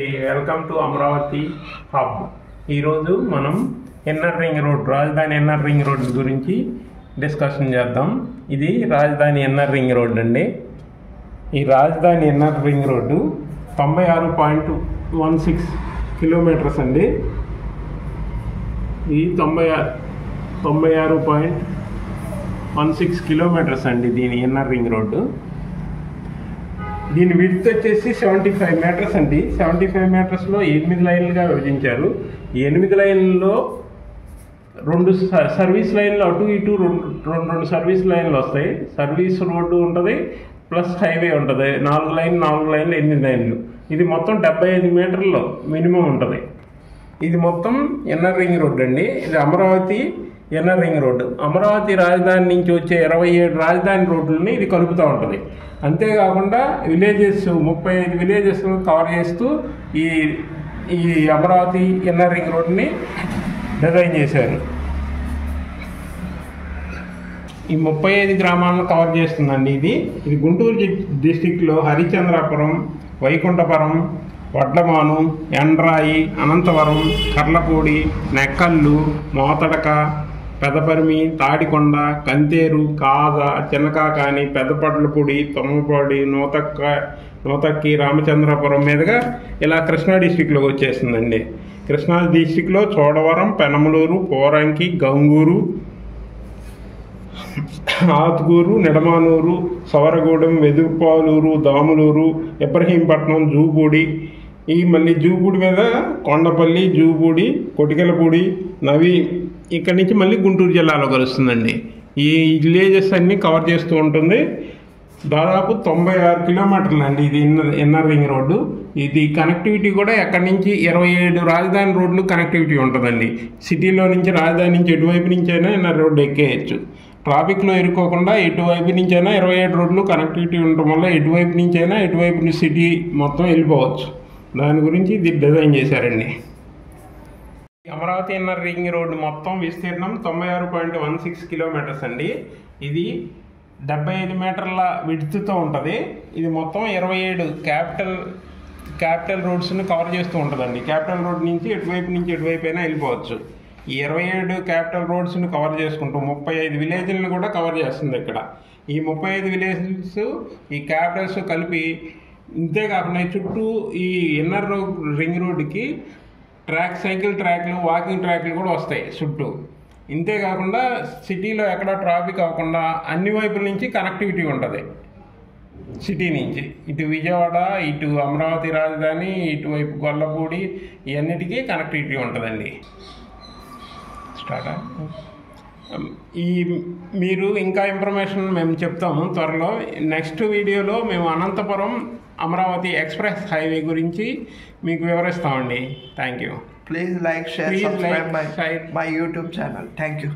అండి, welcome to Amaravati hub. ఈరోజు మనం ఇన్నర్ రింగ్ రోడ్, రాజధాని ఇన్నర్ రింగ్ రోడ్ గురించి డిస్కషన్ చేద్దాం. ఇది రాజధాని ఇన్నర్ రింగ్ రోడ్ అండి. ఈ రాజధాని ఇన్నర్ రింగ్ రోడ్డు 96.16 కిలోమీటర్స్ అండి. ఈ 96.16 కిలోమీటర్స్ అండి దీని ఇన్నర్ రింగ్ రోడ్డు. దీని విడ్త్ వచ్చేసి 75 మీటర్స్ అండి. 75 మీటర్స్లో 8 లైన్లుగా విభజించారు. ఈ 8 లైన్లలో 2 సర్వీస్ లైన్లు అటు ఇటు రెండు సర్వీస్ లైన్లు వస్తాయి. సర్వీస్ రోడ్డు ఉంటుంది ప్లస్ హైవే ఉంటుంది. 4 లైన్లు 8 లైన్లు. ఇది మొత్తం 75 మీటర్లు మినిమం ఉంటుంది. ఇది మొత్తం ఇన్నర్ రింగ్ రోడ్ అండి. ఇది Amaravati inner ring road. Amaravati రాజధాని నుంచి వచ్చే 27 రాజధాని రోడ్లని ఇది కలుపుతూ ఉంటుంది. అంతేకాకుండా విలేజెస్ 35 విలేజెస్ కవర్ చేస్తూ ఈ అమరావతి ఇన్నర్ రింగ్ రోడ్ని డిజైన్ చేశారు. ఈ 35 గ్రామాలను కవర్ చేస్తుందండి. ఇది గుంటూరు డిస్టిక్లో హరిచంద్రాపురం, వైకుంఠపురం, వడ్లమాను, ఎండ్రాయి, అనంతవరం, కర్లపూడి, నెక్కల్లు, మోతడక, పెదపరిమి, తాడికొండ, కంతేరు, కాజ, చిన్నకాకాని, పెద్దపట్లపూడి, తొమ్మపాడి, నూతక్కి, రామచంద్రపురం మీదుగా ఇలా కృష్ణా డిస్టిక్లోకి వచ్చేస్తుందండి. కృష్ణా డిస్టిక్లో చోడవరం, పెనమలూరు, పోరంకి, గంగూరు, ఆత్కూరు, నిడమానూరు, సవరగూడెం, వెదురుపాలూరు, దాములూరు, ఇబ్రహీంపట్నం, జూపూడి, మళ్ళీ జూపూడి మీద కొండపల్లి, జూపూడి, కొటికెలపూడి, నవి, ఇక్కడి నుంచి మళ్ళీ గుంటూరు జిల్లాలో కలుస్తుందండి. ఈ విలేజెస్ అన్నీ కవర్ చేస్తూ ఉంటుంది. దాదాపు 96 కిలోమీటర్లు అండి ఇది ఇన్నర్ రింగ్ రోడ్డు. ఇది కనెక్టివిటీ కూడా ఎక్కడి నుంచి 27 రాజధాని రోడ్లు కనెక్టివిటీ ఉంటుందండి. సిటీలో నుంచి రాజధాని నుంచి ఎటువైపు నుంచైనా ఇన్నర్ రోడ్డు ఎక్కేయచ్చు. ట్రాఫిక్లో ఇరుక్కోకుండా ఎటువైపు నుంచైనా 27 రోడ్లు కనెక్టివిటీ ఉండటం వల్ల ఎటువైపు నుంచైనా ఎటువైపు సిటీ మొత్తం వెళ్ళిపోవచ్చు. దాని గురించి ఇది డిజైన్ చేశారండి. అమరావతి ఇన్నర్ రింగ్ రోడ్డు మొత్తం విస్తీర్ణం 96.16 కిలోమీటర్స్ అండి. ఇది 75 మీటర్ల విడ్త్తో ఉంటుంది. ఇది మొత్తం 27 క్యాపిటల్ రోడ్స్ని కవర్ చేస్తూ ఉంటుందండి. క్యాపిటల్ రోడ్ నుంచి ఎటువైపు అయినా వెళ్ళిపోవచ్చు. ఈ 27 క్యాపిటల్ రోడ్స్ని కవర్ చేసుకుంటూ 35 విలేజ్లను కూడా కవర్ చేస్తుంది ఇక్కడ. ఈ 35 విలేజెస్ ఈ క్యాపిటల్స్ కలిపి, ఇంతేకాకుండా చుట్టూ ఈ ఇన్నర్ రింగ్ రోడ్డుకి సైకిల్ ట్రాక్లు, వాకింగ్ ట్రాక్లు కూడా వస్తాయి చుట్టూ. ఇంతేకాకుండా సిటీలో ఎక్కడ ట్రాఫిక్ అవ్వకుండా అన్ని వైపుల నుంచి కనెక్టివిటీ ఉంటుంది. సిటీ నుంచి ఇటు విజయవాడ, ఇటు అమరావతి రాజధాని, ఇటువైపు గొల్లపూడి, ఇవన్నిటికీ కనెక్టివిటీ ఉంటుందండి. మీరు ఇంకా ఇన్ఫర్మేషన్ మేము చెప్తాము త్వరలో. నెక్స్ట్ వీడియోలో మేము అనంతపురం అమరావతి ఎక్స్ప్రెస్ హైవే గురించి మీకు వివరిస్తామండి. Thank you. Please like, share, subscribe my YouTube channel. Thank you.